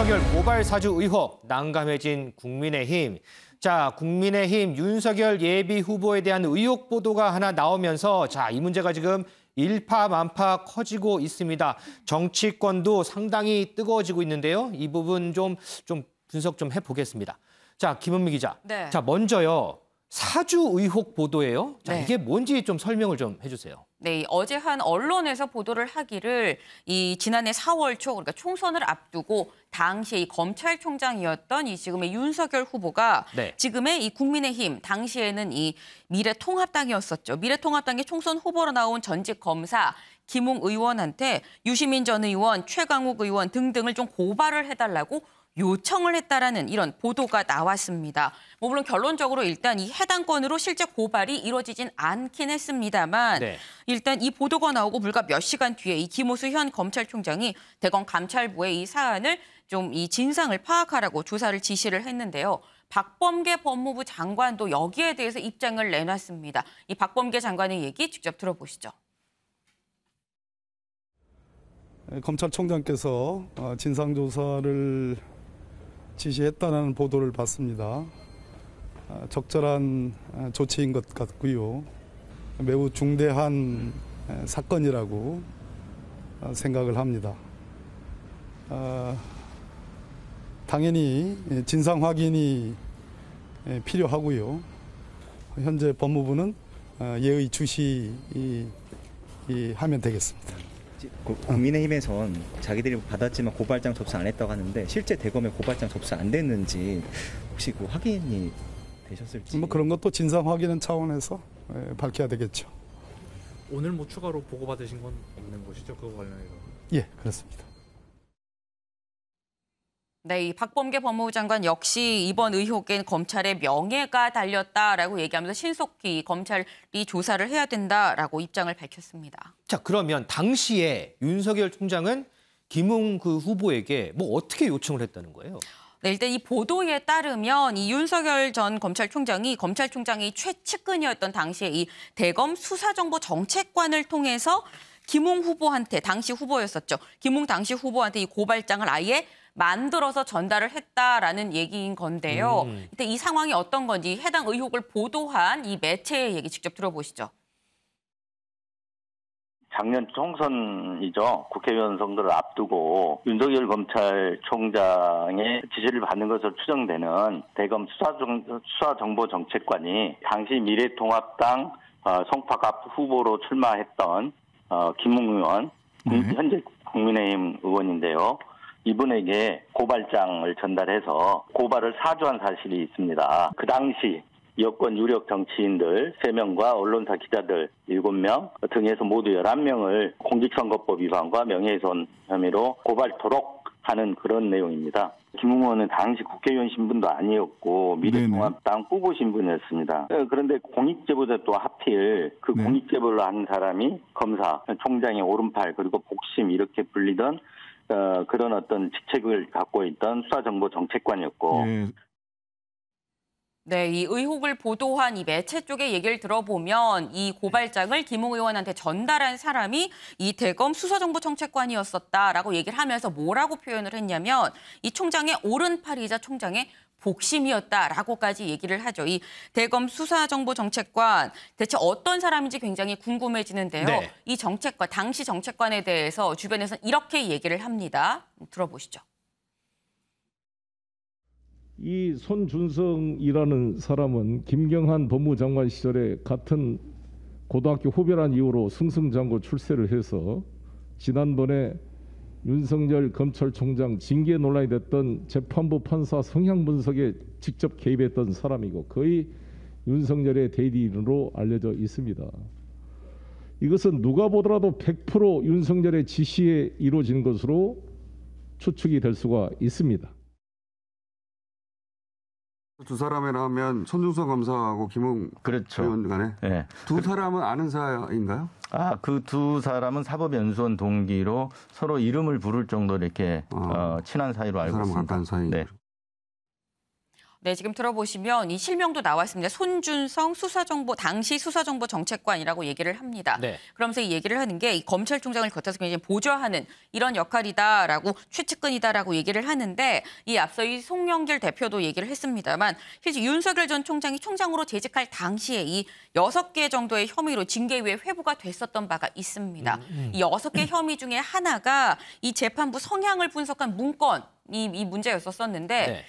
윤석열 고발 사주 의혹 난감해진 국민의힘. 자, 국민의힘 윤석열 예비 후보에 대한 의혹 보도가 하나 나오면서 이 문제가 지금 일파만파 커지고 있습니다. 정치권도 상당히 뜨거워지고 있는데요. 이 부분 좀 분석 좀 해보겠습니다. 자, 김은미 기자. 네. 자, 먼저요. 사주 의혹 보도예요. 자, 네. 이게 뭔지 좀 설명을 좀 해주세요. 네, 어제 한 언론에서 보도를 하기를 이 지난해 4월 초 그러니까 총선을 앞두고 당시에 이 검찰총장이었던 이 지금의 윤석열 후보가 네. 지금의 이 국민의힘 당시에는 이 미래통합당이었었죠. 미래통합당의 총선 후보로 나온 전직 검사 김웅 의원한테 유시민 전 의원, 최강욱 의원 등등을 좀 고발을 해달라고 요청을 했다라는 이런 보도가 나왔습니다. 물론 결론적으로 일단 이 해당 건으로 실제 고발이 이루어지진 않긴 했습니다만 네. 일단 이 보도가 나오고 불과 몇 시간 뒤에 이 김호수 현 검찰총장이 대검 감찰부에 이 사안을 좀 이 진상을 파악하라고 조사를 지시를 했는데요. 박범계 법무부 장관도 여기에 대해서 입장을 내놨습니다. 이 박범계 장관의 얘기 직접 들어보시죠. 검찰총장께서 진상조사를 지시했다는 보도를 받습니다. 적절한 조치인 것 같고요. 매우 중대한 사건이라고 생각을 합니다. 당연히 진상 확인이 필요하고요. 현재 법무부는 예의 주시하면 되겠습니다. 국민의힘에선 자기들이 받았지만 고발장 접수 안 했다고 하는데 실제 대검에 고발장 접수 안 됐는지 혹시 그 확인이 되셨을지? 그런 것도 진상 확인은 차원에서 밝혀야 되겠죠. 오늘 추가로 보고받으신 건 없는 것이죠? 그거 관련해서? 예, 그렇습니다. 네, 이 박범계 법무부 장관 역시 이번 의혹엔 검찰의 명예가 달렸다라고 얘기하면서 신속히 검찰이 조사를 해야 된다라고 입장을 밝혔습니다. 자, 그러면 당시에 윤석열 총장은 김웅 후보에게 어떻게 요청을 했다는 거예요? 네, 일단 이 보도에 따르면 이 윤석열 전 검찰총장이 검찰총장의 최측근이었던 당시에 이 대검 수사정보정책관을 통해서 김웅 후보한테 당시 후보였었죠. 김웅 당시 후보한테 이 고발장을 아예 만들어서 전달을 했다라는 얘기인 건데요. 이때 이 상황이 어떤 건지 해당 의혹을 보도한 이 매체의 얘기 직접 들어보시죠. 작년 총선이죠. 국회의원 선거를 앞두고 윤석열 검찰총장의 지시를 받는 것으로 추정되는 대검 수사정보정책관이 당시 미래통합당 송파갑 후보로 출마했던 김웅 의원, 현재 국민의힘 의원인데요. 이분에게 고발장을 전달해서 고발을 사주한 사실이 있습니다. 그 당시 여권 유력 정치인들 3명과 언론사 기자들 7명 등에서 모두 11명을 공직선거법 위반과 명예훼손 혐의로 고발토록 하는 그런 내용입니다. 김웅 의원은 당시 국회의원 신분도 아니었고 미래통합당 후보 신분이었습니다. 그런데 공익제보자 또 하필 그 공익제보를 한 사람이 검사, 총장의 오른팔 그리고 복심 이렇게 불리던 그런 어떤 직책을 갖고 있던 수사정보정책관이었고 네, 이 의혹을 보도한 이 매체 쪽의 얘기를 들어보면 이 고발장을 김웅 의원한테 전달한 사람이 이 대검 수사정보정책관이었었다라고 얘기를 하면서 뭐라고 표현을 했냐면 이 총장의 오른팔이자 총장의 복심이었다라고까지 얘기를 하죠. 이 대검 수사정보정책관 대체 어떤 사람인지 굉장히 궁금해지는데요. 네. 이 정책관, 당시 정책관에 대해서 주변에서 이렇게 얘기를 합니다. 들어보시죠. 이 손준성이라는 사람은 김경한 법무장관 시절에 같은 고등학교 후배란 이유로 승승장구 출세를 해서 지난번에 윤석열 검찰총장 징계 논란이 됐던 재판부 판사 성향 분석에 직접 개입했던 사람이고 거의 윤석열의 대리인으로 알려져 있습니다. 이것은 누가 보더라도 100% 윤석열의 지시에 이루어지는 것으로 추측이 될 수가 있습니다. 두 사람이라면 손준성 검사하고 김웅 의원 간에 네. 두 사람은 아는 사이인가요? 그 두 사람은 사법연수원 동기로 서로 이름을 부를 정도로 이렇게 친한 사이로 알고 있습니다. 가까운 사이. 네. 네, 지금 들어보시면 이 실명도 나와 있습니다. 손준성 당시 수사정보정책관이라고 얘기를 합니다. 네. 그러면서 이 얘기를 하는 게 이 검찰총장을 겉에서 굉장히 보좌하는 이런 역할이다라고 최측근이다라고 얘기를 하는데 이 앞서 이 송영길 대표도 얘기를 했습니다만 실제 윤석열 전 총장이 총장으로 재직할 당시에 이 6개 정도의 혐의로 징계위에 회부가 됐었던 바가 있습니다. 이 6개 혐의 중에 하나가 이 재판부 성향을 분석한 문건 이 문제였었는데 네.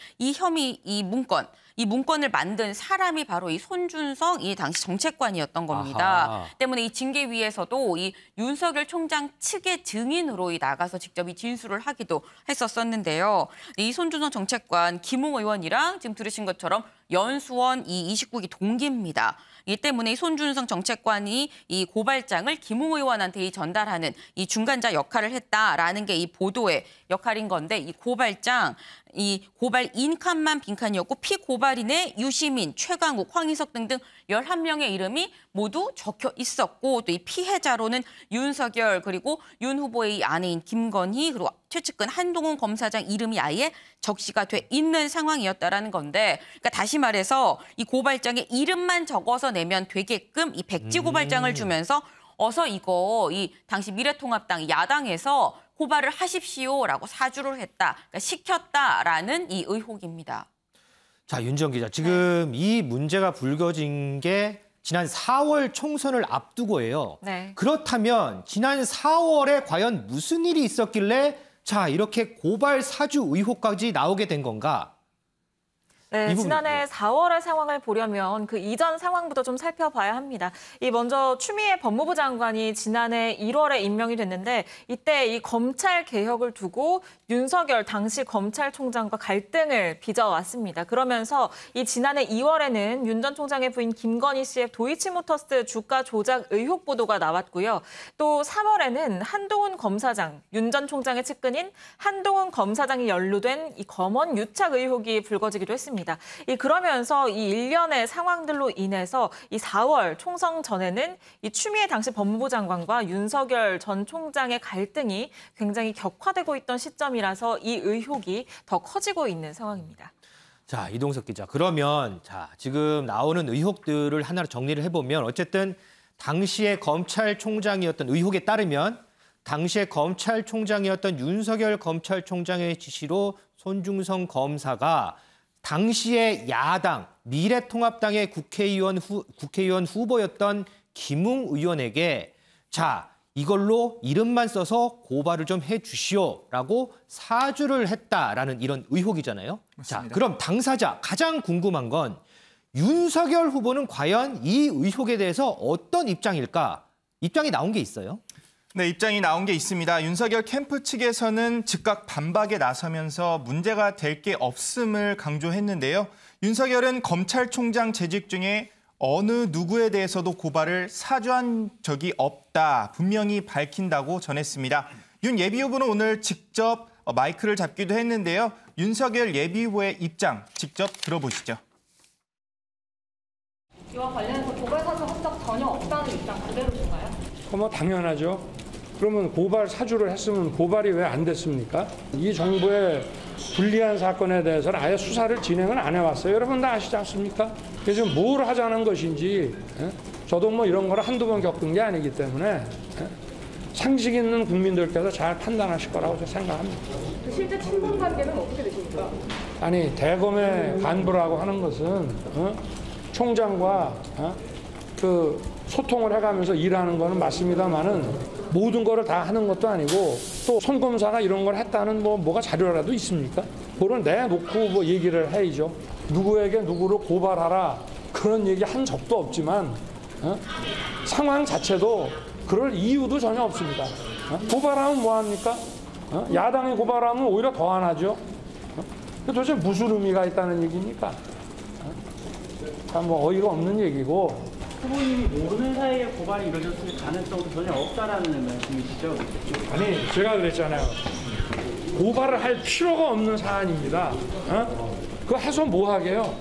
이 문건을 만든 사람이 바로 이 손준성 이 당시 정책관이었던 겁니다. 아하. 때문에 이 징계위에서도 이 윤석열 총장 측의 증인으로 나가서 직접 이 진술을 하기도 했었었는데요. 이 손준성 정책관 김웅 의원이랑 지금 들으신 것처럼 연수원 이 29기 동기입니다. 이 때문에 이 손준성 정책관이 이 고발장을 김웅 의원한테 전달하는 이 중간자 역할을 했다라는 게 이 보도의 역할인 건데 이 고발 인칸만 빈칸이었고 피고발인의 유시민, 최강욱, 황희석 등등 11명의 이름이 모두 적혀 있었고 또 이 피해자로는 윤석열 그리고 윤 후보의 아내인 김건희 그리고 최측근 한동훈 검사장 이름이 아예 적시가 돼 있는 상황이었다라는 건데 그러니까 다시 말해서 이 고발장에 이름만 적어서 내면 되게끔 이 백지 고발장을 주면서 어서 이거 이 당시 미래통합당 야당에서 고발을 하십시오라고 사주를 했다, 그러니까 시켰다라는 이 의혹입니다. 자, 윤지영 기자, 지금 이 문제가 불거진 게 지난 4월 총선을 앞두고예요. 네. 그렇다면 지난 4월에 과연 무슨 일이 있었길래 자, 이렇게 고발 사주 의혹까지 나오게 된 건가? 네, 지난해 4월의 상황을 보려면 그 이전 상황부터 좀 살펴봐야 합니다. 먼저 추미애 법무부 장관이 지난해 1월에 임명이 됐는데 이때 이 검찰 개혁을 두고 윤석열 당시 검찰총장과 갈등을 빚어왔습니다. 그러면서 이 지난해 2월에는 윤 전 총장의 부인 김건희 씨의 도이치모터스 주가 조작 의혹 보도가 나왔고요. 또 3월에는 한동훈 검사장, 윤 전 총장의 측근인 한동훈 검사장이 연루된 이 검언 유착 의혹이 불거지기도 했습니다. 그러면서 이 일련의 상황들로 인해서 이 4월 총선 전에는 이 추미애 당시 법무부 장관과 윤석열 전 총장의 갈등이 굉장히 격화되고 있던 시점이라서 이 의혹이 더 커지고 있는 상황입니다. 자, 이동석 기자. 그러면 자, 지금 나오는 의혹들을 하나로 정리를 해보면 어쨌든 당시의 검찰총장이었던 의혹에 따르면 당시의 검찰총장이었던 윤석열 검찰총장의 지시로 손준성 검사가 당시의 야당 미래통합당의 국회의원 후보였던 김웅 의원에게 자, 이걸로 이름만 써서 고발을 좀 해주시오라고 사주를 했다라는 이런 의혹이잖아요. 맞습니다. 자, 그럼 당사자 가장 궁금한 건 윤석열 후보는 과연 이 의혹에 대해서 어떤 입장일까? 입장이 나온 게 있어요? 네, 입장이 나온 게 있습니다. 윤석열 캠프 측에서는 즉각 반박에 나서면서 문제가 될 게 없음을 강조했는데요. 윤석열은 검찰총장 재직 중에 어느 누구에 대해서도 고발을 사주한 적이 없다, 분명히 밝힌다고 전했습니다. 윤 예비후보는 오늘 직접 마이크를 잡기도 했는데요. 윤석열 예비후보의 입장 직접 들어보시죠. 이와 관련해서 고발 사주 한 적 전혀 없다는 입장 그대로신가요? 뭐 당연하죠. 그러면 고발 사주를 했으면 고발이 왜 안 됐습니까? 이 정부의 불리한 사건에 대해서는 아예 수사를 진행을 안 해왔어요. 여러분 다 아시지 않습니까? 그래서 뭘 하자는 것인지 저도 뭐 이런 거를 한두 번 겪은 게 아니기 때문에 상식 있는 국민들께서 잘 판단하실 거라고 저는 생각합니다. 실제 친분 관계는 어떻게 되십니까? 아니 대검의 간부라고 하는 것은 총장과 그 소통을 해가면서 일하는 거는 맞습니다만은 모든 거를 다 하는 것도 아니고 또 손 검사가 이런 걸 했다는 뭐가 자료라도 있습니까? 그걸 내놓고 뭐 얘기를 해야죠. 누구에게 누구를 고발하라 그런 얘기 한 적도 없지만 상황 자체도 그럴 이유도 전혀 없습니다. 고발하면 뭐합니까? 야당이 고발하면 오히려 더 안 하죠. 도대체 무슨 의미가 있다는 얘기입니까? 뭐 어이가 없는 얘기고. 후보님이 모르는 사이에 고발이 이루어졌을 가능성도 전혀 없다라는 말씀이시죠? 아니, 제가 그랬잖아요. 고발을 할 필요가 없는 사안입니다. 그거 해서 뭐 하게요?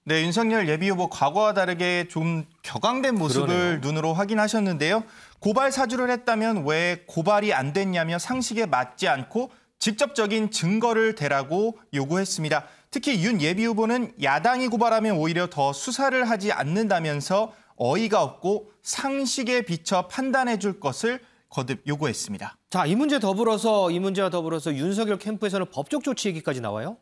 네, 윤석열 예비후보 과거와 다르게 좀 격앙된 모습을 그러네요. 눈으로 확인하셨는데요. 고발 사주를 했다면 왜 고발이 안 됐냐며 상식에 맞지 않고 직접적인 증거를 대라고 요구했습니다. 특히 윤 예비 후보는 야당이 고발하면 오히려 더 수사를 하지 않는다면서 어이가 없고 상식에 비춰 판단해 줄 것을 거듭 요구했습니다. 자, 이 문제와 더불어서 윤석열 캠프에서는 법적 조치 얘기까지 나와요?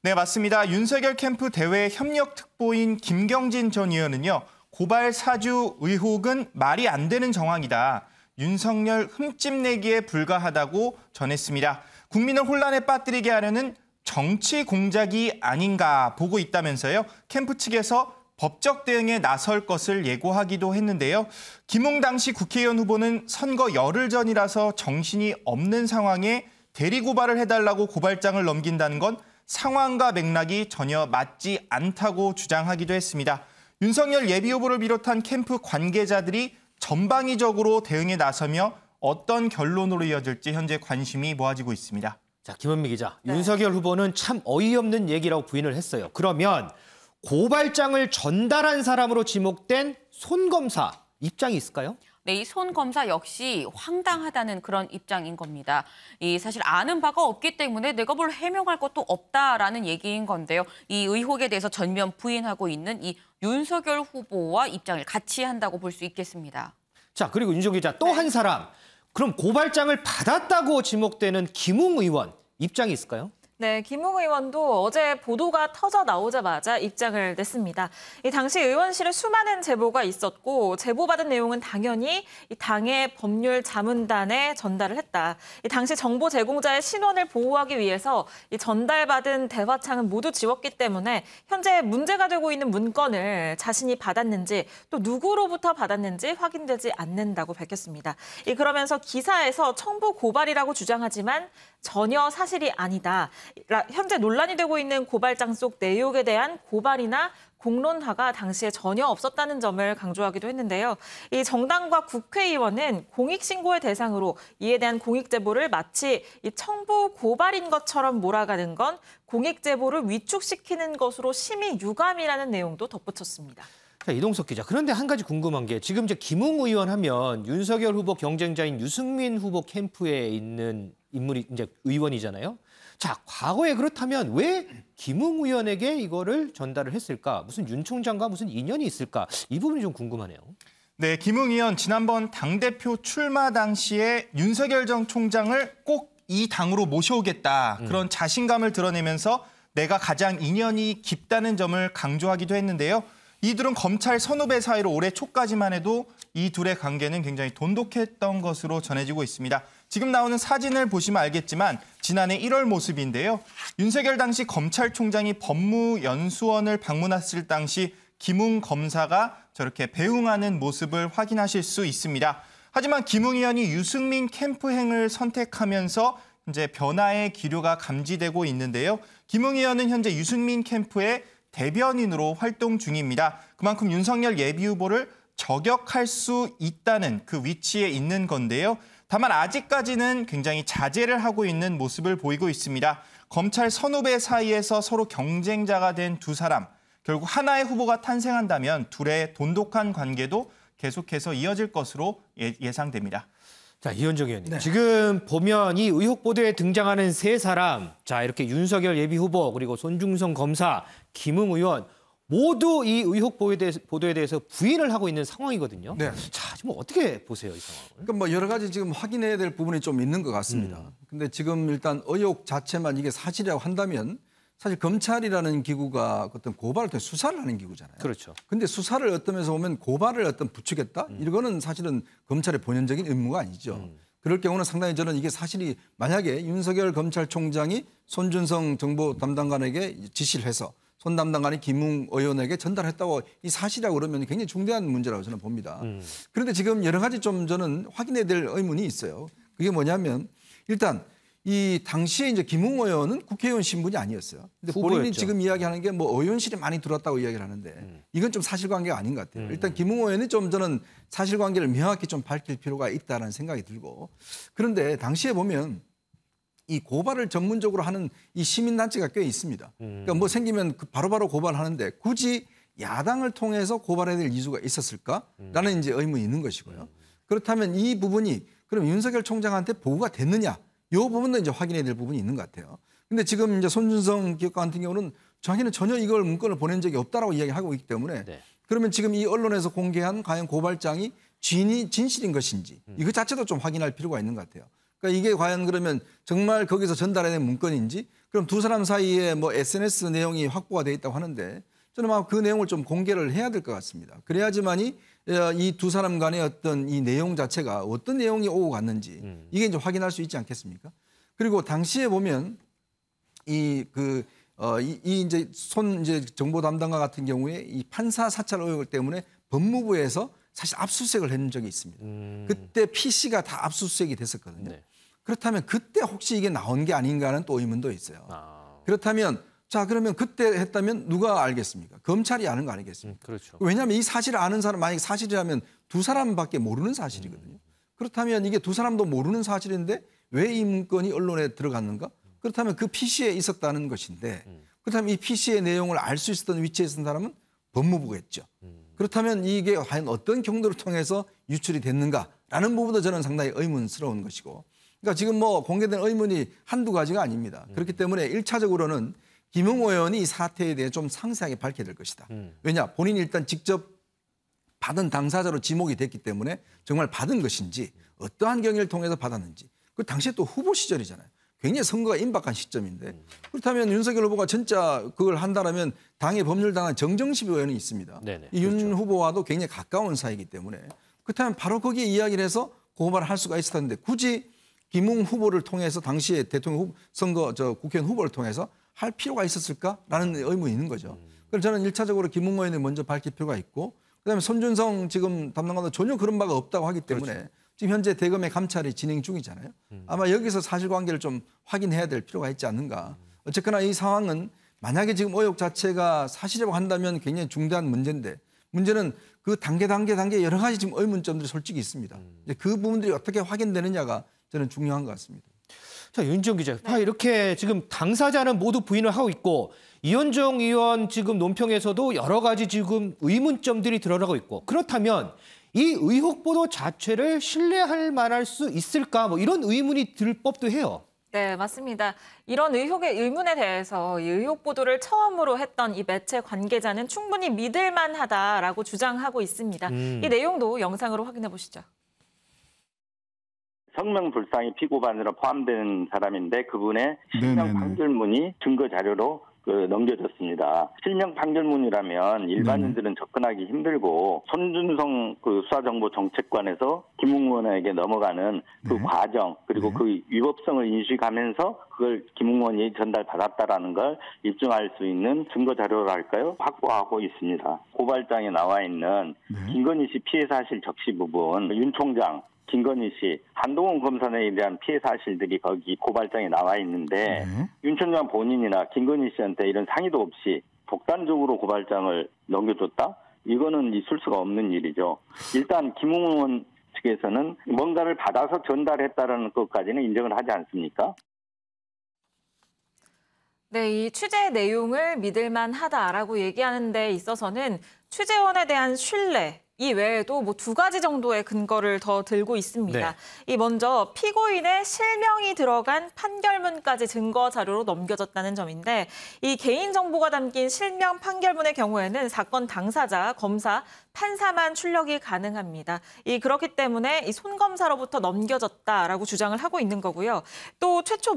네, 맞습니다. 윤석열 캠프 대외 협력 특보인 김경진 전 의원은요. 고발 사주 의혹은 말이 안 되는 정황이다. 윤석열 흠집내기에 불과하다고 전했습니다. 국민을 혼란에 빠뜨리게 하려는 정치 공작이 아닌가 보고 있다면서요. 캠프 측에서 법적 대응에 나설 것을 예고하기도 했는데요. 김웅 당시 국회의원 후보는 선거 열흘 전이라서 정신이 없는 상황에 대리고발을 해달라고 고발장을 넘긴다는 건 상황과 맥락이 전혀 맞지 않다고 주장하기도 했습니다. 윤석열 예비후보를 비롯한 캠프 관계자들이 전방위적으로 대응에 나서며 어떤 결론으로 이어질지 현재 관심이 모아지고 있습니다. 자, 김은미 기자. 네. 윤석열 후보는 참 어이없는 얘기라고 부인을 했어요. 그러면 고발장을 전달한 사람으로 지목된 손 검사 입장이 있을까요? 네, 이 손 검사 역시 황당하다는 그런 입장인 겁니다. 사실 아는 바가 없기 때문에 내가 뭘 해명할 것도 없다라는 얘기인 건데요. 이 의혹에 대해서 전면 부인하고 있는 이 윤석열 후보와 입장을 같이 한다고 볼 수 있겠습니다. 자, 그리고 윤정 기자 또 한 사람. 그럼 고발장을 받았다고 지목되는 김웅 의원 입장이 있을까요? 네, 김웅 의원도 어제 보도가 터져 나오자마자 입장을 냈습니다. 이 당시 의원실에 수많은 제보가 있었고 제보받은 내용은 당연히 이 당의 법률 자문단에 전달을 했다. 이 당시 정보 제공자의 신원을 보호하기 위해서 이 전달받은 대화창은 모두 지웠기 때문에 현재 문제가 되고 있는 문건을 자신이 받았는지 또 누구로부터 받았는지 확인되지 않는다고 밝혔습니다. 그러면서 기사에서 청부 고발이라고 주장하지만 전혀 사실이 아니다. 현재 논란이 되고 있는 고발장 속 내용에 대한 고발이나 공론화가 당시에 전혀 없었다는 점을 강조하기도 했는데요. 이 정당과 국회의원은 공익신고의 대상으로 이에 대한 공익제보를 마치 이 청부 고발인 것처럼 몰아가는 건 공익제보를 위축시키는 것으로 심히 유감이라는 내용도 덧붙였습니다. 자, 이동석 기자. 그런데 한 가지 궁금한 게 지금 이제 김웅 의원 하면 윤석열 후보 경쟁자인 유승민 후보 캠프에 있는 인물이 이제 의원이잖아요. 자, 과거에 그렇다면 왜 김웅 의원에게 이거를 전달을 했을까? 무슨 윤 총장과 무슨 인연이 있을까? 이 부분이 좀 궁금하네요. 네, 김웅 의원 지난번 당대표 출마 당시에 윤석열 전 총장을 꼭 이 당으로 모셔오겠다. 그런 자신감을 드러내면서 내가 가장 인연이 깊다는 점을 강조하기도 했는데요. 이 둘은 검찰 선후배 사이로 올해 초까지만 해도 이 둘의 관계는 굉장히 돈독했던 것으로 전해지고 있습니다. 지금 나오는 사진을 보시면 알겠지만 지난해 1월 모습인데요. 윤석열 당시 검찰총장이 법무연수원을 방문했을 당시 김웅 검사가 저렇게 배웅하는 모습을 확인하실 수 있습니다. 하지만 김웅 의원이 유승민 캠프행을 선택하면서 현재 변화의 기류가 감지되고 있는데요. 김웅 의원은 현재 유승민 캠프의 대변인으로 활동 중입니다. 그만큼 윤석열 예비후보를 저격할 수 있다는 그 위치에 있는 건데요. 다만 아직까지는 굉장히 자제를 하고 있는 모습을 보이고 있습니다. 검찰 선후배 사이에서 서로 경쟁자가 된 두 사람, 결국 하나의 후보가 탄생한다면 둘의 돈독한 관계도 계속해서 이어질 것으로 예상됩니다. 자, 이현정 의원님. 네. 지금 보면 이 의혹 보도에 등장하는 세 사람, 자, 이렇게 윤석열 예비후보, 그리고 손중성 검사, 김웅 의원, 모두 이 의혹 보도에 대해서 부인을 하고 있는 상황이거든요. 네. 자, 지금 어떻게 보세요, 이 상황을? 그러니까 뭐 여러 가지 지금 확인해야 될 부분이 좀 있는 것 같습니다. 근데 지금 일단 의혹 자체만 이게 사실이라고 한다면 사실 검찰이라는 기구가 어떤 고발을 통해 수사를 하는 기구잖아요. 그렇죠. 근데 수사를 어떤 면에서 보면 고발을 어떤 부추겼다? 이거는 사실은 검찰의 본연적인 의무가 아니죠. 그럴 경우는 상당히 저는 이게 사실이 만약에 윤석열 검찰총장이 손준성 정보 담당관에게 지시를 해서 손 담당관이 김웅 의원에게 전달했다고 이 사실이라고 그러면 굉장히 중대한 문제라고 저는 봅니다. 그런데 지금 여러 가지 좀 저는 확인해야 될 의문이 있어요. 그게 뭐냐면 일단 이 당시에 이제 김웅 의원은 국회의원 신분이 아니었어요. 근데 본인이 후보였죠. 지금 이야기하는 게 뭐 의원실에 많이 들어왔다고 이야기를 하는데 이건 좀 사실관계가 아닌 것 같아요. 일단 김웅 의원이 좀 저는 사실관계를 명확히 좀 밝힐 필요가 있다는 생각이 들고 그런데 당시에 보면 이 고발을 전문적으로 하는 이 시민단체가 꽤 있습니다. 그러니까 뭐 생기면 바로바로 고발하는데 굳이 야당을 통해서 고발해야 될 이유가 있었을까라는 이제 의문이 있는 것이고요. 그렇다면 이 부분이 그럼 윤석열 총장한테 보고가 됐느냐? 이 부분도 이제 확인해야 될 부분이 있는 것 같아요. 근데 지금 이제 손준성 기획관 같은 경우는 자기는 전혀 이걸 문건을 보낸 적이 없다라고 이야기하고 있기 때문에 그러면 지금 이 언론에서 공개한 과연 고발장이 진실인 것인지 이거 자체도 좀 확인할 필요가 있는 것 같아요. 그러니까 이게 과연 그러면 정말 거기서 전달해낸 문건인지 그럼 두 사람 사이에 뭐 SNS 내용이 확보가 돼 있다고 하는데 저는 아마 그 내용을 좀 공개를 해야 될 것 같습니다. 그래야지만이 이 두 사람 간의 어떤 이 내용 자체가 어떤 내용이 오고 갔는지 이게 이제 확인할 수 있지 않겠습니까? 그리고 당시에 보면 이제 정보 담당관 같은 경우에 이 판사 사찰 의혹 때문에 법무부에서 사실 압수수색을 했는 적이 있습니다. 그때 PC가 다 압수수색이 됐었거든요. 그렇다면 그때 혹시 이게 나온 게 아닌가 하는 또 의문도 있어요. 그렇다면 자 그러면 그때 했다면 누가 알겠습니까? 검찰이 아는 거 아니겠습니까? 그렇죠. 왜냐하면 이 사실을 아는 사람 만약에 사실이라면 두 사람밖에 모르는 사실이거든요. 그렇다면 이게 두 사람도 모르는 사실인데 왜 이 문건이 언론에 들어갔는가? 그렇다면 그 PC에 있었다는 것인데 그렇다면 이 PC의 내용을 알 수 있었던 위치에 있었던 사람은 법무부겠죠. 그렇다면 이게 과연 어떤 경로를 통해서 유출이 됐는가라는 부분도 저는 상당히 의문스러운 것이고 그러니까 지금 뭐 공개된 의문이 한두 가지가 아닙니다. 그렇기 때문에 1차적으로는 김웅 의원이 이 사태에 대해 좀 상세하게 밝혀야 될 것이다. 왜냐? 본인이 일단 직접 받은 당사자로 지목이 됐기 때문에 정말 받은 것인지 어떠한 경위를 통해서 받았는지 그 당시에 또 후보 시절이잖아요. 굉장히 선거가 임박한 시점인데 그렇다면 윤석열 후보가 진짜 그걸 한다면 당의 법률당한 정정식 의원이 있습니다. 이 윤 후보와도 굉장히 가까운 사이이기 때문에 그렇다면 바로 거기에 이야기를 해서 고발을 할 수가 있을 텐데 굳이 김웅 후보를 통해서 당시에 대통령 선거 국회의원 후보를 통해서 할 필요가 있었을까라는 의문이 있는 거죠. 그래서 저는 1차적으로 김웅 의원이 먼저 밝힐 필요가 있고 그다음에 손준성 지금 담당관도 전혀 그런 바가 없다고 하기 때문에 지금 현재 대검의 감찰이 진행 중이잖아요. 아마 여기서 사실관계를 좀 확인해야 될 필요가 있지 않는가. 어쨌거나 이 상황은 만약에 지금 의혹 자체가 사실이라고 한다면 굉장히 중대한 문제인데 문제는 그 단계 여러 가지 지금 의문점들이 솔직히 있습니다. 이제 그 부분들이 어떻게 확인되느냐가 저는 중요한 것 같습니다. 자, 윤지영 기자, 이렇게 지금 당사자는 모두 부인을 하고 있고 이현정 의원 지금 논평에서도 여러 가지 지금 의문점들이 드러나고 있고 그렇다면 이 의혹 보도 자체를 신뢰할 만할 수 있을까? 뭐 이런 의문이 들 법도 해요. 네, 맞습니다. 이런 의문에 대해서 이 의혹 보도를 처음으로 했던 이 매체 관계자는 충분히 믿을 만하다라고 주장하고 있습니다. 이 내용도 영상으로 확인해 보시죠. 성명불상이 피고반으로 포함된 사람인데 그분의 실명 판결문이 증거 자료로 넘겨졌습니다. 실명 판결문이라면 일반인들은 접근하기 힘들고 손준성 수사정보정책관에서 김웅 의원에게 넘어가는 그 과정 그리고 그 위법성을 인식하면서 그걸 김웅 의원이 전달받았다라는 걸 입증할 수 있는 증거 자료랄까요? 확보하고 있습니다. 고발장에 나와 있는 김건희 씨 피해 사실 적시 부분, 윤 총장, 김건희 씨, 한동훈 검사에 대한 피해 사실들이 거기 고발장에 나와 있는데 윤 총장 본인이나 김건희 씨한테 이런 상의도 없이 독단적으로 고발장을 넘겨줬다? 이거는 있을 수가 없는 일이죠. 일단 김웅 의원 측에서는 뭔가를 받아서 전달했다는 것까지는 인정을 하지 않습니까? 네, 이 취재 내용을 믿을 만하다라고 얘기하는 데 있어서는 취재원에 대한 신뢰, 이 외에도 뭐 두 가지 정도의 근거를 더 들고 있습니다. 이 먼저 피고인의 실명이 들어간 판결문까지 증거 자료로 넘겨졌다는 점인데 이 개인정보가 담긴 실명 판결문의 경우에는 사건 당사자, 검사, 판사만 출력이 가능합니다. 그렇기 때문에 이 손검사로부터 넘겨졌다라고 주장을 하고 있는 거고요. 또 최초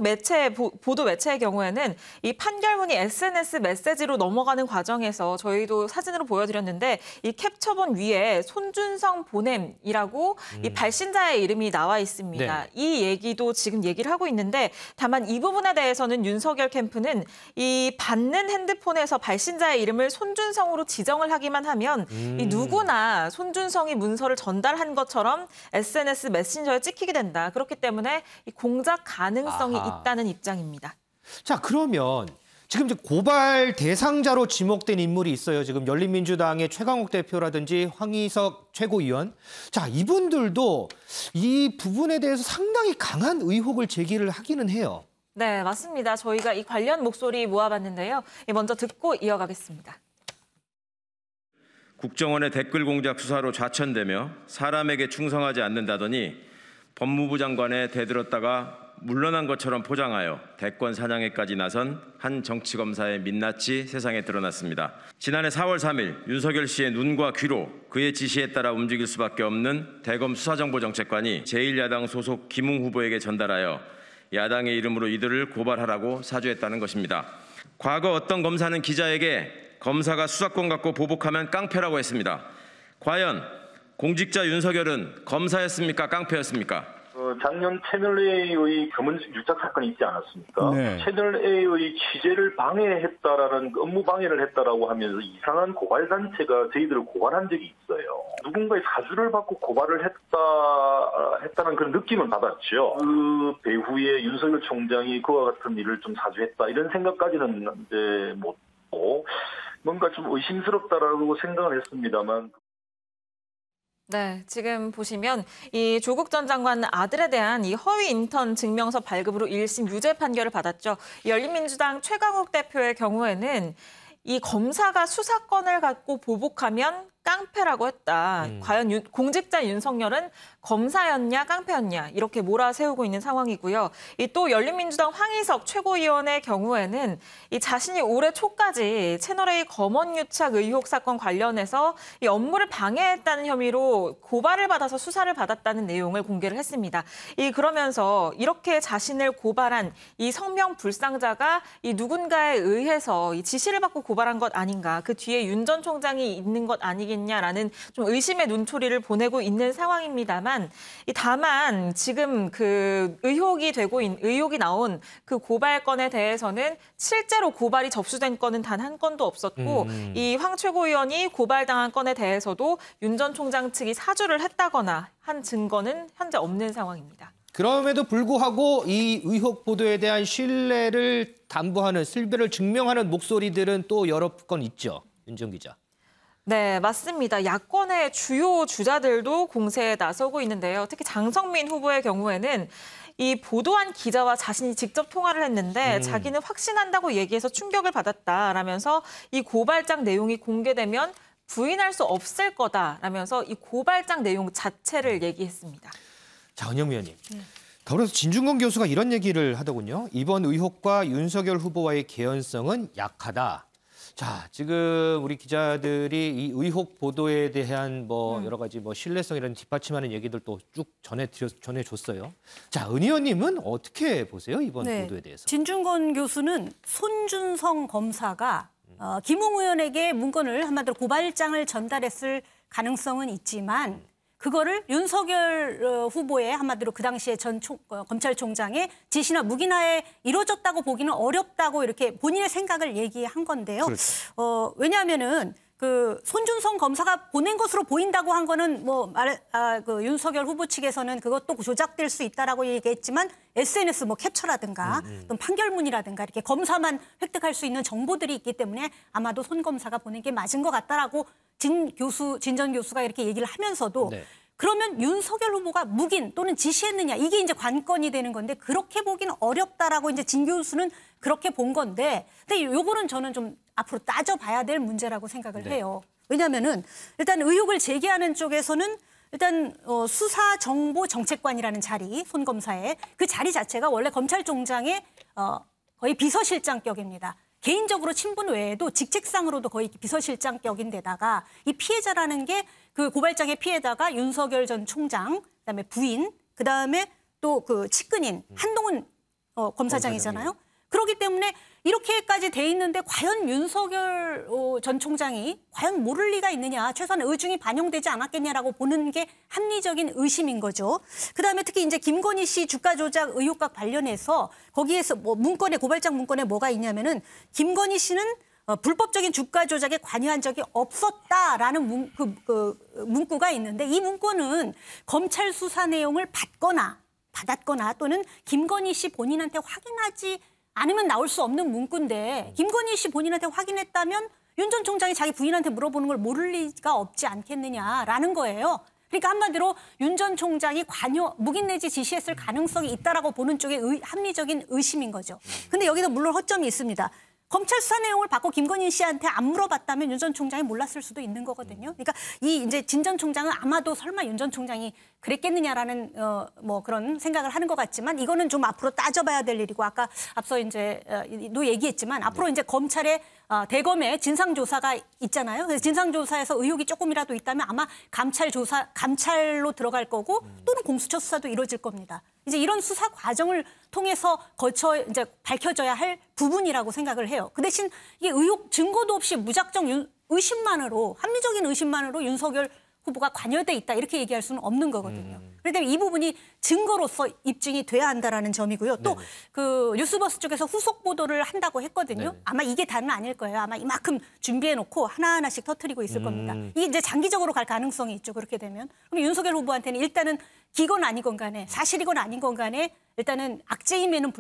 보도 매체의 경우에는 이 판결문이 SNS 메시지로 넘어가는 과정에서 저희도 사진으로 보여드렸는데 이 캡처본 위에 손준성 보냄이라고 이 발신자의 이름이 나와 있습니다. 이 얘기도 지금 얘기를 하고 있는데 다만 이 부분에 대해서는 윤석열 캠프는 이 받는 핸드폰에서 발신자의 이름을 손준성으로 지정을 하기만 하면 이 누구나 손준성이 문서를 전달한 것처럼 SNS 메신저에 찍히게 된다. 그렇기 때문에 이 공작 가능성이 있다는 입장입니다. 자, 그러면 지금 이제 고발 대상자로 지목된 인물이 있어요. 지금 열린민주당의 최강욱 대표라든지 황희석 최고위원. 자, 이분들도 이 부분에 대해서 상당히 강한 의혹을 제기를 하기는 해요. 네, 맞습니다. 저희가 이 관련 목소리 모아봤는데요. 먼저 듣고 이어가겠습니다. 국정원의 댓글 공작 수사로 좌천되며 사람에게 충성하지 않는다더니 법무부 장관에 대들었다가 물러난 것처럼 포장하여 대권 사냥에까지 나선 한 정치검사의 민낯이 세상에 드러났습니다. 지난해 4월 3일 윤석열 씨의 눈과 귀로 그의 지시에 따라 움직일 수밖에 없는 대검 수사정보정책관이 제1야당 소속 김웅 후보에게 전달하여 야당의 이름으로 이들을 고발하라고 사주했다는 것입니다. 과거 어떤 검사는 기자에게 검사가 수사권 갖고 보복하면 깡패라고 했습니다. 과연 공직자 윤석열은 검사였습니까? 깡패였습니까? 작년 채널A의 검은 유착 사건이 있지 않았습니까? 네. 채널A의 취재를 방해했다라는 업무 방해를 했다라고 하면서 이상한 고발 단체가 저희들을 고발한 적이 있어요. 누군가의 사주를 받고 고발을 했다는 그런 느낌은 받았죠. 그 배후에 윤석열 총장이 그와 같은 일을 좀 사주했다 이런 생각까지는 이제 못하고 뭔가 좀 의심스럽다라고 생각을 했습니다만. 네, 지금 보시면 이 조국 전 장관 아들에 대한 이 허위 인턴 증명서 발급으로 1심 유죄 판결을 받았죠. 열린민주당 최강욱 대표의 경우에는 이 검사가 수사권을 갖고 보복하면 깡패라고 했다. 과연 공직자 윤석열은 검사였냐 깡패였냐 이렇게 몰아세우고 있는 상황이고요. 또 열린민주당 황희석 최고위원의 경우에는 이 자신이 올해 초까지 채널A 검언유착 의혹 사건 관련해서 이 업무를 방해했다는 혐의로 고발을 받아서 수사를 받았다는 내용을 공개를 했습니다. 그러면서 이렇게 자신을 고발한 이 성명 불상자가 이 누군가에 의해서 이 지시를 받고 고발한 것 아닌가, 그 뒤에 윤 전 총장이 있는 것 아니겠냐라는 좀 의심의 눈초리를 보내고 있는 상황입니다만, 다만 지금 그 의혹이 나온 그 고발건에 대해서는 실제로 고발이 접수된 건은 단 한 건도 없었고, 이 황 최고위원이 고발당한 건에 대해서도 윤 전 총장 측이 사주를 했다거나 한 증거는 현재 없는 상황입니다. 그럼에도 불구하고 이 의혹 보도에 대한 신뢰를 담보하는, 신뢰를 증명하는 목소리들은 또 여러 건 있죠. 윤지영 기자. 네, 맞습니다. 야권의 주요 주자들도 공세에 나서고 있는데요. 특히 장성민 후보의 경우에는 이 보도한 기자와 자신이 직접 통화를 했는데 자기는 확신한다고 얘기해서 충격을 받았다라면서 이 고발장 내용이 공개되면 부인할 수 없을 거다라면서 이 고발장 내용 자체를 얘기했습니다. 자, 은영 위원님. 더불어서 진중권 교수가 이런 얘기를 하더군요. 이번 의혹과 윤석열 후보와의 개연성은 약하다. 자, 지금 우리 기자들이 이 의혹 보도에 대한 여러 가지 신뢰성 이런 뒷받침하는 얘기들도 쭉 전해줬어요. 자, 은 의원님은 어떻게 보세요? 이번 보도에 대해서. 진중권 교수는 손준성 검사가 김웅 의원에게 문건을 한마디로 고발장을 전달했을 가능성은 있지만 그거를 윤석열 후보의 한마디로 그 당시에 전 검찰총장의 지시나 묵인하에 이루어졌다고 보기는 어렵다고 이렇게 본인의 생각을 얘기한 건데요. 그렇죠. 왜냐하면은 그 손준성 검사가 보낸 것으로 보인다고 한 거는 그 윤석열 후보 측에서는 그것도 조작될 수 있다라고 얘기했지만 SNS 캡처라든가 또는 판결문이라든가 이렇게 검사만 획득할 수 있는 정보들이 있기 때문에 아마도 손 검사가 보낸 게 맞은 것 같다라고 진 전 교수가 이렇게 얘기를 하면서도 그러면 윤석열 후보가 묵인 또는 지시했느냐 이게 이제 관건이 되는 건데 그렇게 보기는 어렵다라고 이제 진 교수는 그렇게 본 건데 근데 요거는 저는 좀 앞으로 따져봐야 될 문제라고 생각을 해요. 왜냐하면은 일단 의혹을 제기하는 쪽에서는 일단 수사정보정책관이라는 자리, 손 검사의 그 자리 자체가 원래 검찰총장의 거의 비서실장격입니다. 개인적으로 친분 외에도 직책상으로도 거의 비서실장격인데다가 이 피해자라는 게 그 고발장의 피해자가 윤석열 전 총장, 그다음에 부인, 그다음에 또 그 측근인 한동훈 검사장이잖아요. 그렇기 때문에 이렇게까지 돼 있는데 과연 윤석열 전 총장이 과연 모를 리가 있느냐, 최소한 의중이 반영되지 않았겠냐라고 보는 게 합리적인 의심인 거죠. 그다음에 특히 이제 김건희 씨 주가 조작 의혹과 관련해서 거기에서 문건에 고발장 문건에 뭐가 있냐면은 김건희 씨는 불법적인 주가 조작에 관여한 적이 없었다라는 문구가 있는데 이 문구는 검찰 수사 내용을 받았거나 또는 김건희 씨 본인한테 확인하지 않으면 나올 수 없는 문구인데 김건희 씨 본인한테 확인했다면 윤 전 총장이 자기 부인한테 물어보는 걸 모를 리가 없지 않겠느냐라는 거예요. 그러니까 한마디로 윤 전 총장이 묵인 내지 지시했을 가능성이 있다라고 보는 쪽에 합리적인 의심인 거죠. 근데 여기도 물론 허점이 있습니다. 검찰 수사 내용을 받고 김건희 씨한테 안 물어봤다면 윤 전 총장이 몰랐을 수도 있는 거거든요. 그러니까 이 이제 진 전 총장은 아마도 설마 윤 전 총장이 그랬겠느냐라는 뭐 그런 생각을 하는 것 같지만 이거는 좀 앞으로 따져봐야 될 일이고 아까 앞서 이제 도 얘기했지만 앞으로 이제 검찰의 대검의 진상조사가 있잖아요. 그래서 진상조사에서 의혹이 조금이라도 있다면 아마 감찰로 들어갈 거고 또는 공수처 수사도 이루어질 겁니다. 이제 이런 수사 과정을 통해서 거쳐 이제 밝혀져야 할 부분이라고 생각을 해요. 그 대신 이게 의혹 증거도 없이 무작정 의심만으로 합리적인 의심만으로 윤석열 후보가 관여돼 있다 이렇게 얘기할 수는 없는 거거든요. 그렇기 때문에 이 부분이 증거로서 입증이 돼야 한다라는 점이고요. 또 그 뉴스버스 쪽에서 후속 보도를 한다고 했거든요. 네네. 아마 이게 다는 아닐 거예요. 아마 이만큼 준비해놓고 하나하나씩 터뜨리고 있을 겁니다. 이게 이제 장기적으로 갈 가능성이 있죠. 그렇게 되면. 그럼 윤석열 후보한테는 일단은 기건 아니건 간에 사실이건 아닌 건 간에 일단은 악재임에는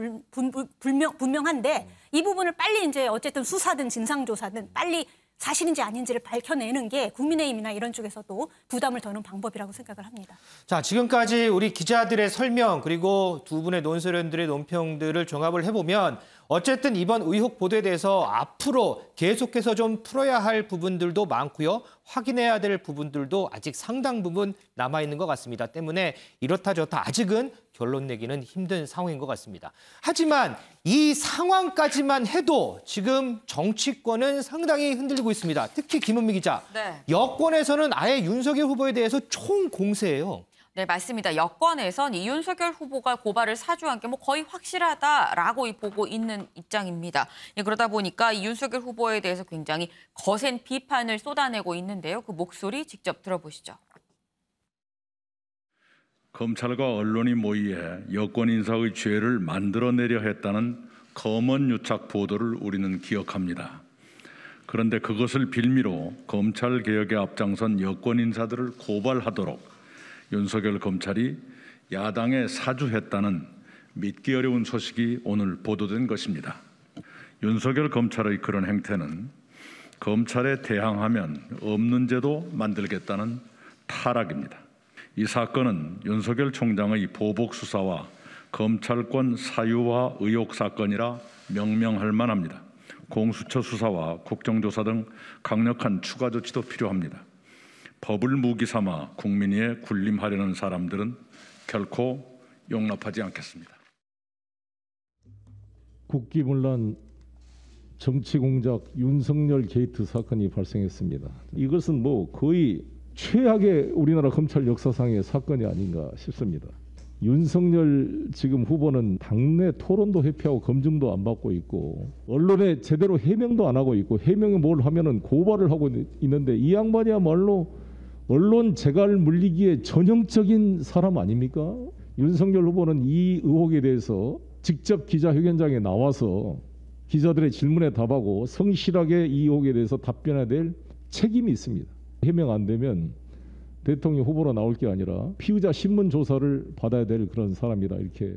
분명한데 이 부분을 빨리 이제 어쨌든 수사든 진상조사든 빨리 사실인지 아닌지를 밝혀내는 게 국민의힘이나 이런 쪽에서도 부담을 더는 방법이라고 생각을 합니다. 자, 지금까지 우리 기자들의 설명 그리고 두 분의 논설위원들의 논평들을 종합을 해보면 어쨌든 이번 의혹 보도에 대해서 앞으로 계속해서 좀 풀어야 할 부분들도 많고요. 확인해야 될 부분들도 아직 상당 부분 남아있는 것 같습니다. 때문에 이렇다 저렇다 아직은 결론 내기는 힘든 상황인 것 같습니다. 하지만 이 상황까지만 해도 지금 정치권은 상당히 흔들리고 있습니다. 특히 김은미 기자. 네. 여권에서는 아예 윤석열 후보에 대해서 총공세예요. 네, 맞습니다. 여권에선 이 윤석열 후보가 고발을 사주한 게 뭐 거의 확실하다라고 보고 있는 입장입니다. 그러다 보니까 이 윤석열 후보에 대해서 굉장히 거센 비판을 쏟아내고 있는데요. 그 목소리 직접 들어보시죠. 검찰과 언론이 모의해 여권 인사의 죄를 만들어내려 했다는 검언 유착 보도를 우리는 기억합니다. 그런데 그것을 빌미로 검찰 개혁에 앞장선 여권 인사들을 고발하도록 윤석열 검찰이 야당에 사주했다는 믿기 어려운 소식이 오늘 보도된 것입니다. 윤석열 검찰의 그런 행태는 검찰에 대항하면 없는 제도 만들겠다는 타락입니다. 이 사건은 윤석열 총장의 보복 수사와 검찰권 사유화 의혹 사건이라 명명할 만합니다. 공수처 수사와 국정조사 등 강력한 추가 조치도 필요합니다. 법을 무기 삼아 국민 위에 군림하려는 사람들은 결코 용납하지 않겠습니다. 국기문란 정치공작 윤석열 게이트 사건이 발생했습니다. 이것은 뭐 거의 최악의 우리나라 검찰 역사상의 사건이 아닌가 싶습니다. 윤석열 지금 후보는 당내 토론도 회피하고 검증도 안 받고 있고 언론에 제대로 해명도 안 하고 있고 해명에 뭘 하면은 고발을 하고 있는데 이 양반이야말로 언론 재갈 물리기에 전형적인 사람 아닙니까? 윤석열 후보는 이 의혹에 대해서 직접 기자회견장에 나와서 기자들의 질문에 답하고 성실하게 이 의혹에 대해서 답변해야 될 책임이 있습니다. 해명 안 되면 대통령 후보로 나올 게 아니라 피의자 신문 조사를 받아야 될 그런 사람이다 이렇게.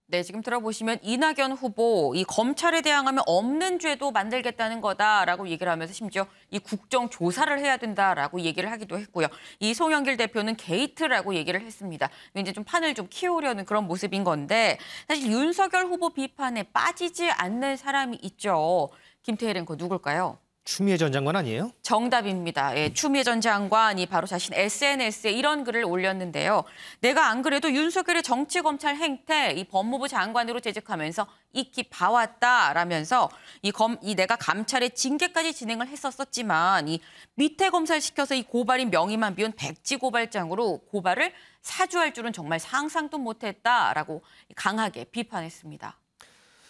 네, 지금 들어보시면 이낙연 후보 이 검찰에 대항하면 없는 죄도 만들겠다는 거다라고 얘기를 하면서 심지어 이 국정조사를 해야 된다라고 얘기를 하기도 했고요. 이 송영길 대표는 게이트라고 얘기를 했습니다. 이제 좀 판을 좀 키우려는 그런 모습인 건데 사실 윤석열 후보 비판에 빠지지 않는 사람이 있죠. 김태일 앵커 누굴까요? 추미애 전 장관 아니에요? 정답입니다. 예, 추미애 전 장관이 바로 자신 SNS에 이런 글을 올렸는데요. 내가 안 그래도 윤석열의 정치검찰 행태 이 법무부 장관으로 재직하면서 익히 봐왔다라면서 이 내가 감찰의 징계까지 진행을 했었지만 이 밑에 검사를 시켜서 이 고발인 명의만 비운 백지 고발장으로 고발을 사주할 줄은 정말 상상도 못했다라고 강하게 비판했습니다.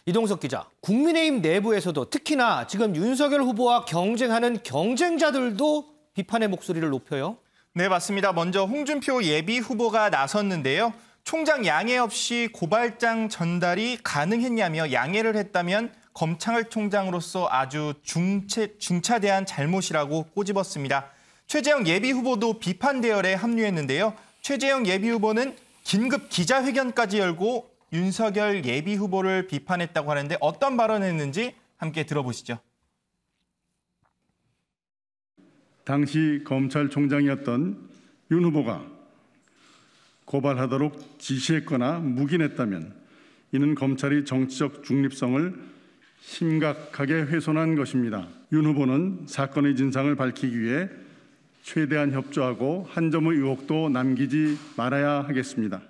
이동석 기자, 국민의힘 내부에서도 특히나 지금 윤석열 후보와 경쟁하는 경쟁자들도 비판의 목소리를 높여요. 네, 맞습니다. 먼저 홍준표 예비 후보가 나섰는데요. 총장 양해 없이 고발장 전달이 가능했냐며 양해를 했다면 검찰총장으로서 아주 중차대한 잘못이라고 꼬집었습니다. 최재형 예비 후보도 비판 대열에 합류했는데요. 최재형 예비 후보는 긴급 기자회견까지 열고 윤석열 예비 후보를 비판했다고 하는데 어떤 발언을 했는지 함께 들어보시죠. 당시 검찰총장이었던 윤 후보가 고발하도록 지시했거나 묵인했다면 이는 검찰이 정치적 중립성을 심각하게 훼손한 것입니다. 윤 후보는 사건의 진상을 밝히기 위해 최대한 협조하고 한 점의 의혹도 남기지 말아야 하겠습니다.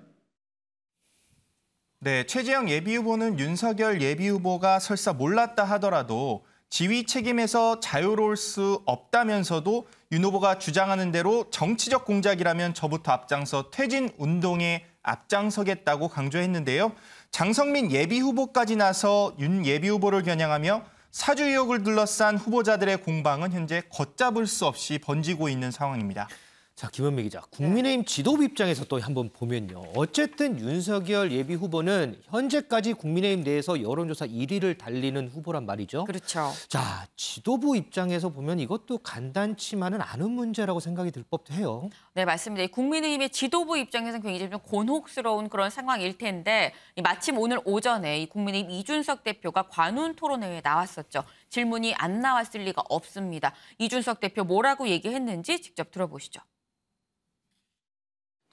네, 최재형 예비후보는 윤석열 예비후보가 설사 몰랐다 하더라도 지휘 책임에서 자유로울 수 없다면서도 윤 후보가 주장하는 대로 정치적 공작이라면 저부터 앞장서 퇴진 운동에 앞장서겠다고 강조했는데요. 장성민 예비후보까지 나서 윤 예비후보를 겨냥하며 사주 의혹을 둘러싼 후보자들의 공방은 현재 걷잡을 수 없이 번지고 있는 상황입니다. 자, 김은미 기자, 국민의힘 지도부 입장에서 또 한번 보면요. 어쨌든 윤석열 예비 후보는 현재까지 국민의힘 내에서 여론조사 1위를 달리는 후보란 말이죠. 그렇죠. 자, 지도부 입장에서 보면 이것도 간단치만은 않은 문제라고 생각이 들 법도 해요. 네, 맞습니다. 국민의힘의 지도부 입장에서는 굉장히 좀 곤혹스러운 그런 상황일 텐데 마침 오늘 오전에 이 국민의힘 이준석 대표가 관훈 토론회에 나왔었죠. 질문이 안 나왔을 리가 없습니다. 이준석 대표 뭐라고 얘기했는지 직접 들어보시죠.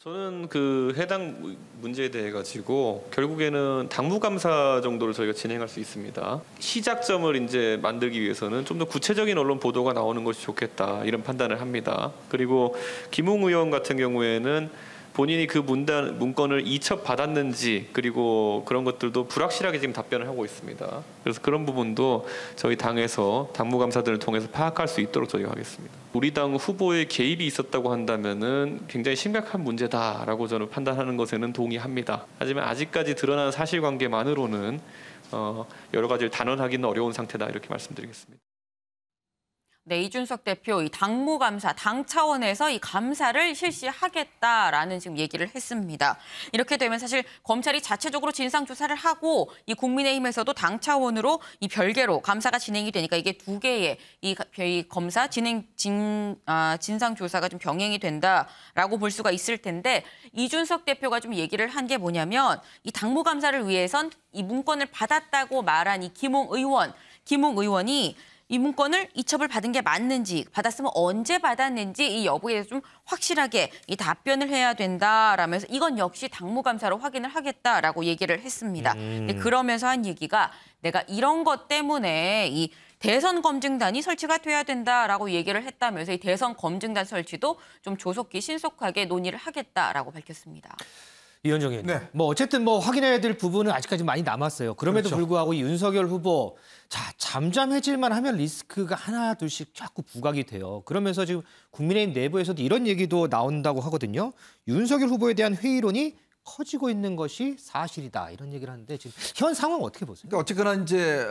저는 그 해당 문제에 대해 가지고 결국에는 당무감사 정도를 저희가 진행할 수 있습니다. 시작점을 이제 만들기 위해서는 좀 더 구체적인 언론 보도가 나오는 것이 좋겠다 이런 판단을 합니다. 그리고 김웅 의원 같은 경우에는 본인이 그 문건을 이첩 받았는지 그리고 그런 것들도 불확실하게 지금 답변을 하고 있습니다. 그래서 그런 부분도 저희 당에서 당무감사들을 통해서 파악할 수 있도록 저희가 하겠습니다. 우리 당 후보의 개입이 있었다고 한다면은 굉장히 심각한 문제다라고 저는 판단하는 것에는 동의합니다. 하지만 아직까지 드러난 사실관계만으로는 여러 가지를 단언하기는 어려운 상태다 이렇게 말씀드리겠습니다. 네, 이준석 대표 이 당무감사, 당 차원에서 이 감사를 실시하겠다라는 지금 얘기를 했습니다. 이렇게 되면 사실 검찰이 자체적으로 진상조사를 하고 이 국민의힘에서도 당 차원으로 이 별개로 감사가 진행이 되니까 이게 두 개의 이 검사 진상조사가 좀 병행이 된다라고 볼 수가 있을 텐데 이준석 대표가 좀 얘기를 한 게 뭐냐면 이 당무감사를 위해선 이 문건을 받았다고 말한 이 김웅 의원이 이 문건을 이첩을 받은 게 맞는지, 받았으면 언제 받았는지 이 여부에 대해서 좀 확실하게 이 답변을 해야 된다라면서 이건 역시 당무감사로 확인을 하겠다라고 얘기를 했습니다. 근데 그러면서 한 얘기가 내가 이런 것 때문에 이 대선 검증단이 설치가 돼야 된다라고 얘기를 했다면서 이 대선 검증단 설치도 좀 조속히 신속하게 논의를 하겠다라고 밝혔습니다. 이현정 의원님, 뭐 어쨌든 뭐 확인해야 될 부분은 아직까지 많이 남았어요. 그럼에도 불구하고 이 윤석열 후보, 자 잠잠해질만 하면 리스크가 하나 둘씩 자꾸 부각이 돼요. 그러면서 지금 국민의힘 내부에서도 이런 얘기도 나온다고 하거든요. 윤석열 후보에 대한 회의론이 커지고 있는 것이 사실이다 이런 얘기를 하는데 지금 현 상황 어떻게 보세요? 그러니까 어쨌거나 이제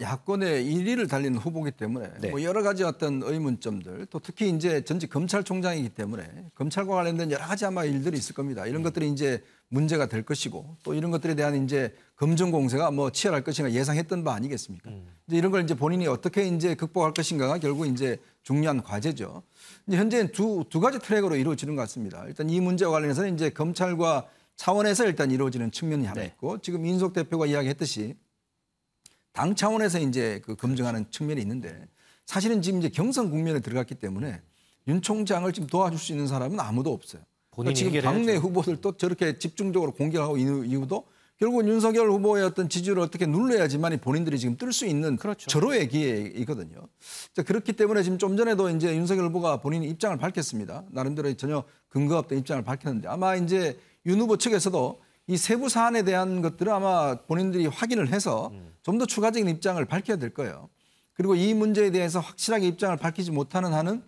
야권의 1위를 달리는 후보이기 때문에 뭐 여러 가지 어떤 의문점들 또 특히 이제 전직 검찰총장이기 때문에 검찰과 관련된 여러 가지 아마 일들이 있을 겁니다. 이런 것들이 이제 문제가 될 것이고 또 이런 것들에 대한 이제 검증 공세가 뭐 치열할 것인가 예상했던 바 아니겠습니까? 이제 이런 걸 이제 본인이 어떻게 이제 극복할 것인가가 결국 이제 중요한 과제죠. 이제 현재는 두 가지 트랙으로 이루어지는 것 같습니다. 일단 이 문제와 관련해서는 이제 검찰과 차원에서 일단 이루어지는 측면이 하나 있고 지금 이준석 대표가 이야기했듯이 당 차원에서 이제 그 검증하는 측면이 있는데 사실은 지금 이제 경선 국면에 들어갔기 때문에 윤 총장을 지금 도와줄 수 있는 사람은 아무도 없어요. 그러니까 지금 당내 후보들도 저렇게 집중적으로 공격하고 있는 이유도 결국은 윤석열 후보의 어떤 지지율을 어떻게 눌러야지만 본인들이 지금 뜰 수 있는 절호의 기회이거든요. 자, 그렇기 때문에 지금 좀 전에도 이제 윤석열 후보가 본인이 입장을 밝혔습니다. 나름대로 전혀 근거 없던 입장을 밝혔는데 아마 이제 윤 후보 측에서도 이 세부 사안에 대한 것들을 아마 본인들이 확인을 해서 좀 더 추가적인 입장을 밝혀야 될 거예요. 그리고 이 문제에 대해서 확실하게 입장을 밝히지 못하는 한은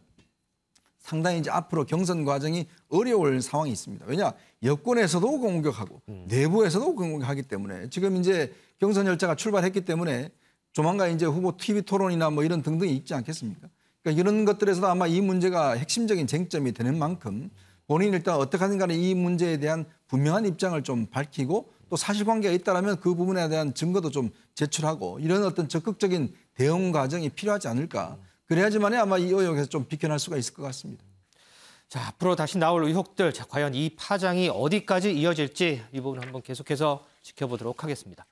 상당히 이제 앞으로 경선 과정이 어려울 상황이 있습니다. 왜냐 여권에서도 공격하고 내부에서도 공격하기 때문에 지금 이제 경선 열차가 출발했기 때문에 조만간 이제 후보 TV 토론이나 뭐 이런 등등이 있지 않겠습니까? 그러니까 이런 것들에서도 아마 이 문제가 핵심적인 쟁점이 되는 만큼 본인이 일단 어떻게 하든 간에 이 문제에 대한 분명한 입장을 좀 밝히고 또 사실관계가 있다면 그 부분에 대한 증거도 좀 제출하고 이런 어떤 적극적인 대응 과정이 필요하지 않을까. 그래야지만이 아마 이 의혹에서 좀 비껴날 수가 있을 것 같습니다. 자, 앞으로 다시 나올 의혹들, 자, 과연 이 파장이 어디까지 이어질지 이 부분 한번 계속해서 지켜보도록 하겠습니다.